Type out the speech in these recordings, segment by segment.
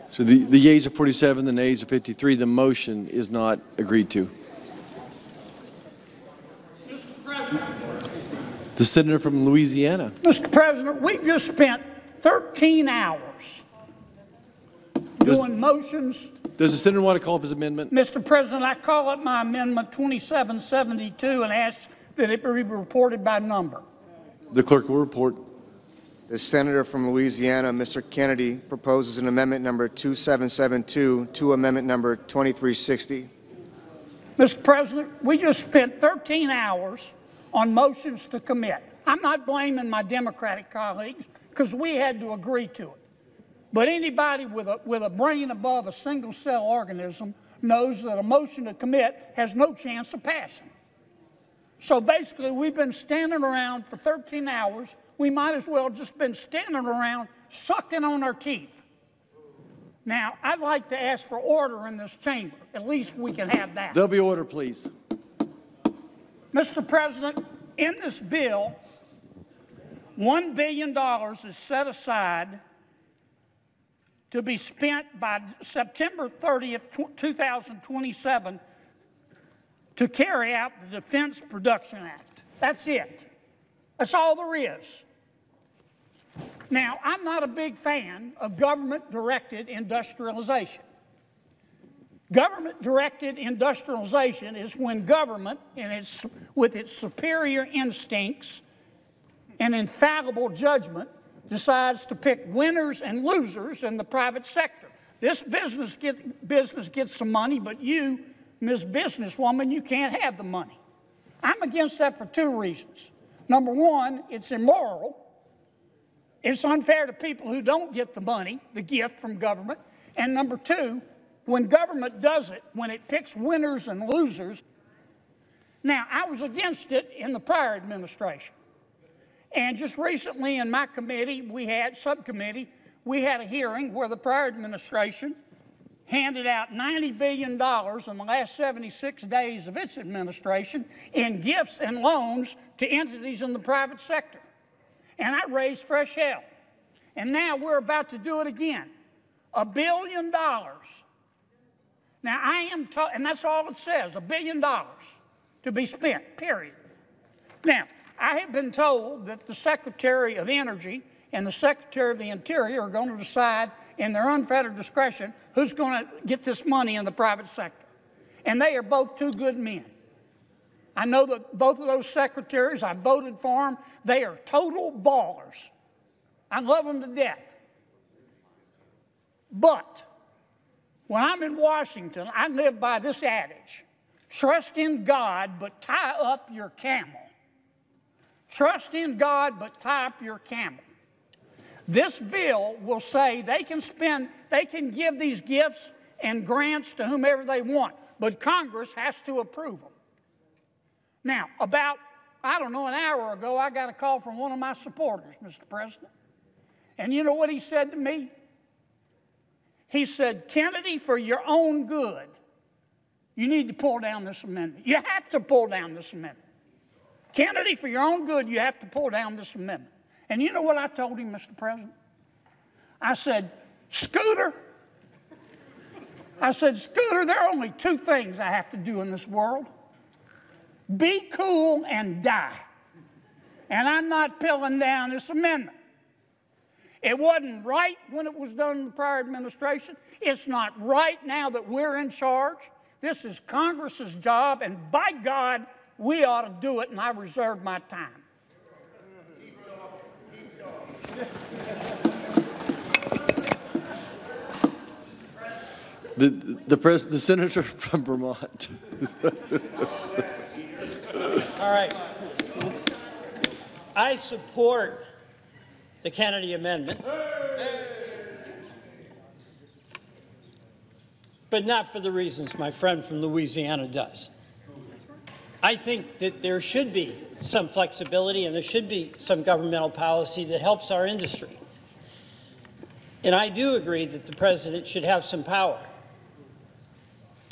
So the yeas are 47, the nays are 53. The motion is not agreed to. Mr. President. The senator from Louisiana. Mr. President, we just spent 13 hours doing motions. Does the senator want to call up his amendment? Mr. President, I call up my amendment 2772 and ask that it be reported by number. The clerk will report. The senator from Louisiana, Mr. Kennedy, proposes an amendment number 2772 to amendment number 2360. Mr. President, we just spent 13 hours on motions to commit. I'm not blaming my Democratic colleagues because we had to agree to it. But anybody with a brain above a single-cell organism knows that a motion to commit has no chance of passing. So basically, we've been standing around for 13 hours. We might as well just been standing around sucking on our teeth. Now, I'd like to ask for order in this chamber. At least we can have that. There'll be order, please. Mr. President, in this bill, $1 billion is set aside to be spent by September 30th, 2027 to carry out the Defense Production Act. That's it. That's all there is. Now, I'm not a big fan of government-directed industrialization. Government-directed industrialization is when government, with its superior instincts and infallible judgment, decides to pick winners and losers in the private sector. This business gets some money, but you, Ms. Businesswoman, you can't have the money. I'm against that for two reasons. Number one, it's immoral. It's unfair to people who don't get the money, the gift from government. And number two, when government does it, when it picks winners and losers. Now, I was against it in the prior administration. And just recently in my committee, subcommittee, we had a hearing where the prior administration handed out $90 billion in the last 76 days of its administration in gifts and loans to entities in the private sector. And I raised fresh hell. And now we're about to do it again. $1 billion. Now and that's all it says, $1 billion to be spent, period. Now, I have been told that the Secretary of Energy and the Secretary of the Interior are going to decide in their unfettered discretion who's going to get this money in the private sector. And they are both two good men. I know that both of those secretaries, I voted for them. They are total ballers. I love them to death. But when I'm in Washington, I live by this adage: trust in God, but tie up your camel. Trust in God, but tie up your camel. This bill will say they can give these gifts and grants to whomever they want, but Congress has to approve them. Now, about, an hour ago, I got a call from one of my supporters, Mr. President. And you know what he said to me? He said, Kennedy, for your own good, you need to pull down this amendment. You have to pull down this amendment. Kennedy, for your own good, you have to pull down this amendment. And you know what I told him, Mr. President? I said, Scooter, there are only two things I have to do in this world: be cool and die. And I'm not pulling down this amendment. It wasn't right when it was done in the prior administration. It's not right now that we're in charge. This is Congress's job, and by God, we ought to do it, and I reserve my time. The senator from Vermont. All right. I support the Kennedy Amendment, but not for the reasons my friend from Louisiana does. I think that there should be some flexibility and there should be some governmental policy that helps our industry. And I do agree that the president should have some power.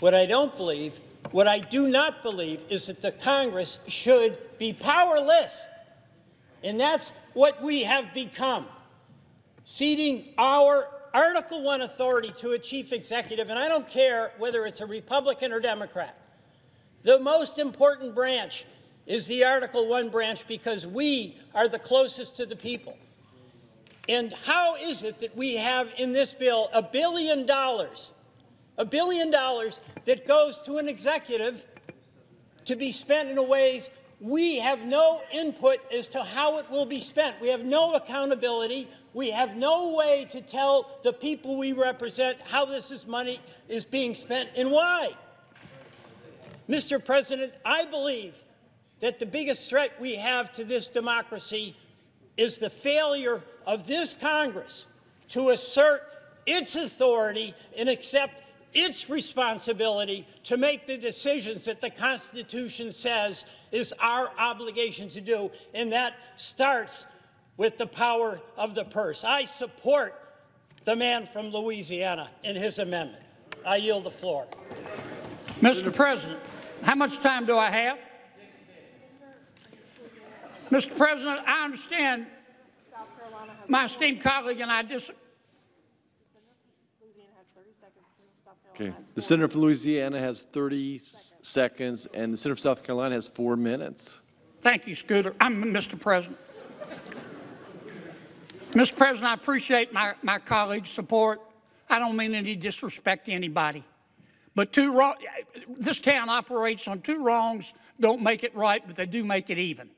What I do not believe is that the Congress should be powerless. And that's what we have become. ceding our Article I authority to a chief executive, and I don't care whether it's a Republican or Democrat. The most important branch is the Article I branch because we are the closest to the people. And how is it that we have in this bill $1 billion that goes to an executive to be spent in ways we have no input as to how it will be spent? We have no accountability. We have no way to tell the people we represent how this money is being spent and why. Mr. President, I believe that the biggest threat we have to this democracy is the failure of this Congress to assert its authority and accept its responsibility to make the decisions that the Constitution says is our obligation to do, and that starts with the power of the purse. I support the man from Louisiana in his amendment. I yield the floor. Mr. President, how much time do I have? Mr. President, I understand my esteemed colleague and I disagree. Okay. The senator from Louisiana has 30 seconds, and the senator from South Carolina has 4 minutes. Thank you, Scooter. I'm Mr. President. Mr. President, I appreciate my colleague's support. I don't mean any disrespect to anybody. But this town operates on two wrongs, don't make it right, but they do make it even.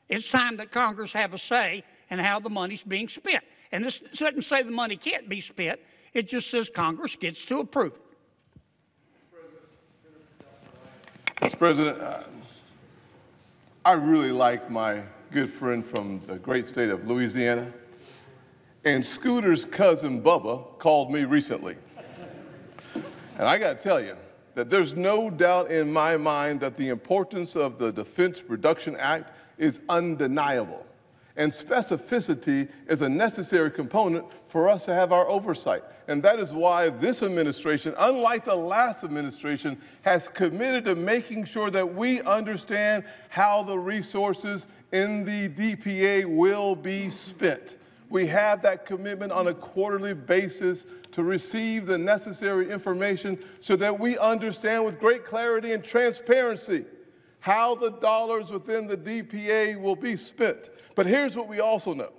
It's time that Congress have a say in how the money's being spent. And this doesn't say the money can't be spent. It just says Congress gets to approve it. Mr. President, I really like my good friend from the great state of Louisiana. And Scooter's cousin Bubba called me recently. And I got to tell you that there's no doubt in my mind that the importance of the Defense Production Act is undeniable. And specificity is a necessary component for us to have our oversight. And that is why this administration, unlike the last administration, has committed to making sure that we understand how the resources in the DPA will be spent. We have that commitment on a quarterly basis to receive the necessary information so that we understand with great clarity and transparency how the dollars within the DPA will be spent. But here's what we also know,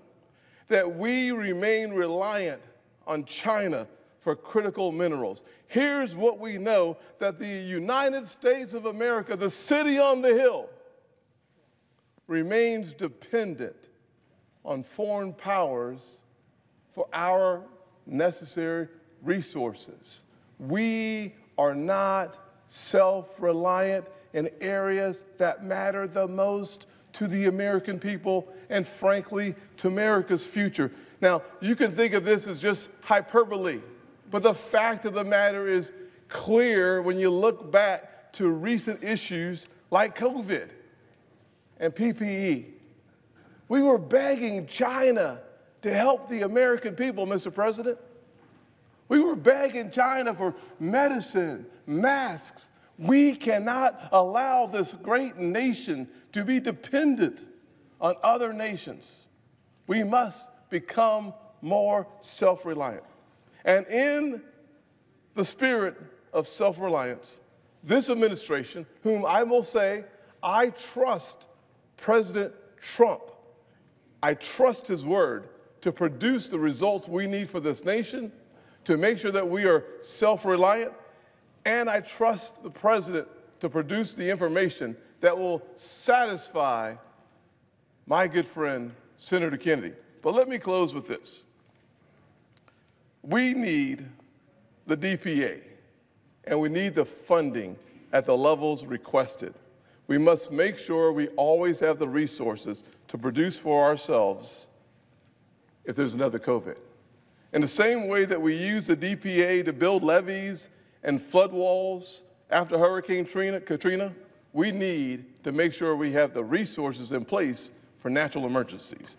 that we remain reliant on China for critical minerals. Here's what we know, that the United States of America, the city on the hill, remains dependent on foreign powers for our necessary resources. We are not self-reliant in areas that matter the most to the American people and, frankly, to America's future. Now, you can think of this as just hyperbole, but the fact of the matter is clear when you look back to recent issues like COVID and PPE. We were begging China to help the American people, Mr. President. We were begging China for medicine, masks. We cannot allow this great nation to be dependent on other nations. We must become more self-reliant. And in the spirit of self-reliance, this administration, whom I will say, I trust President Trump. I trust his word to produce the results we need for this nation, to make sure that we are self-reliant, and I trust the president to produce the information that will satisfy my good friend, Senator Kennedy. But let me close with this. We need the DPA, and we need the funding at the levels requested. We must make sure we always have the resources to produce for ourselves if there's another COVID. In the same way that we use the DPA to build levees and flood walls after Hurricane Katrina, we need to make sure we have the resources in place for natural emergencies.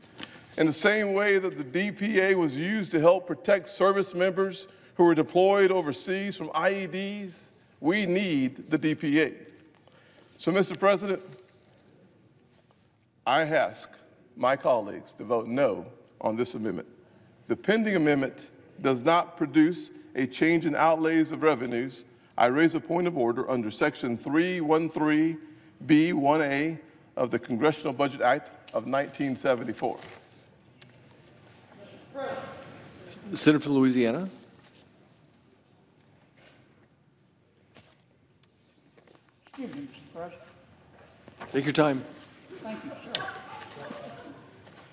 In the same way that the DPA was used to help protect service members who were deployed overseas from IEDs, we need the DPA. So, Mr. President, I ask my colleagues to vote no on this amendment. The pending amendment does not produce a change in outlays of revenues. I raise a point of order under Section 313B1A of the Congressional Budget Act of 1974. The Senator from Louisiana. Excuse me, Mr. President. Take your time. Thank you, sir.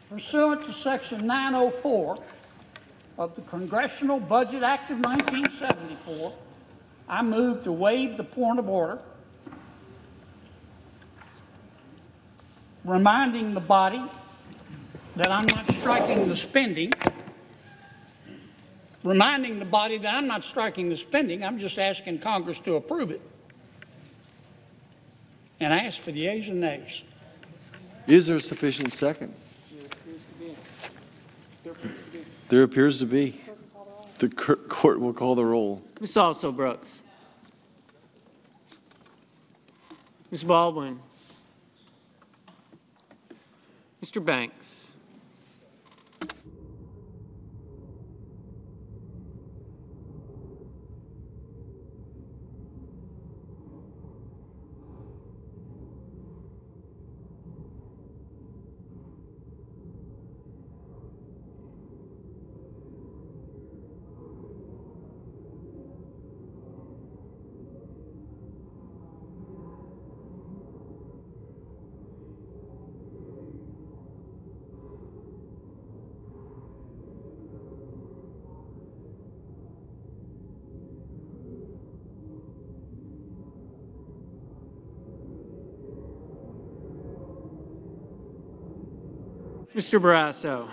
Pursuant to Section 904 of the Congressional Budget Act of 1974, I move to waive the point of order, reminding the body that I'm not striking the spending, I'm just asking Congress to approve it. And I ask for the ayes and nays. Is there sufficient second? There appears to be. The court will call the roll. Ms. Also Brooks. Ms. Baldwin. Mr. Banks. Mr. Barrasso.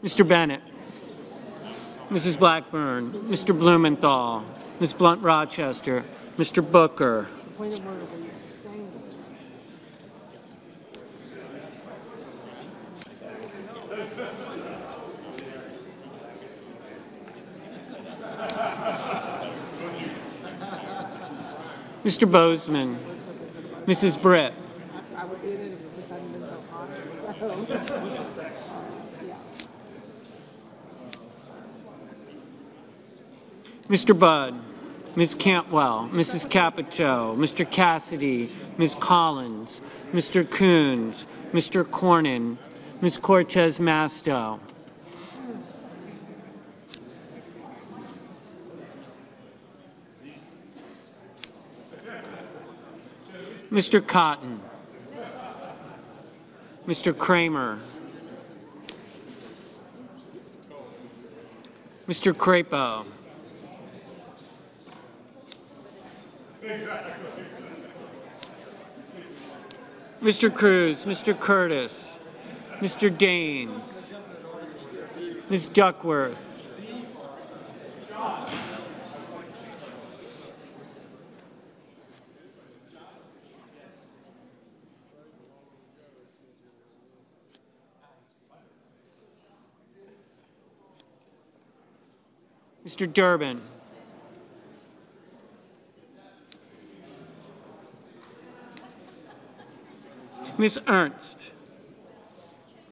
Mr. Bennett. Mrs. Blackburn. Mr. Blumenthal. Ms. Blunt-Rochester. Mr. Booker. Mr. Bozeman. Mrs. Britt. Mr. Budd, Ms. Cantwell, Mrs. Capito, Mr. Cassidy, Ms. Collins, Mr. Coons, Mr. Cornyn, Ms. Cortez Masto. Mr. Cotton, Mr. Kramer, Mr. Crapo, Mr. Cruz, Mr. Curtis, Mr. Daines, Ms. Duckworth, Mr. Durbin, Ms. Ernst,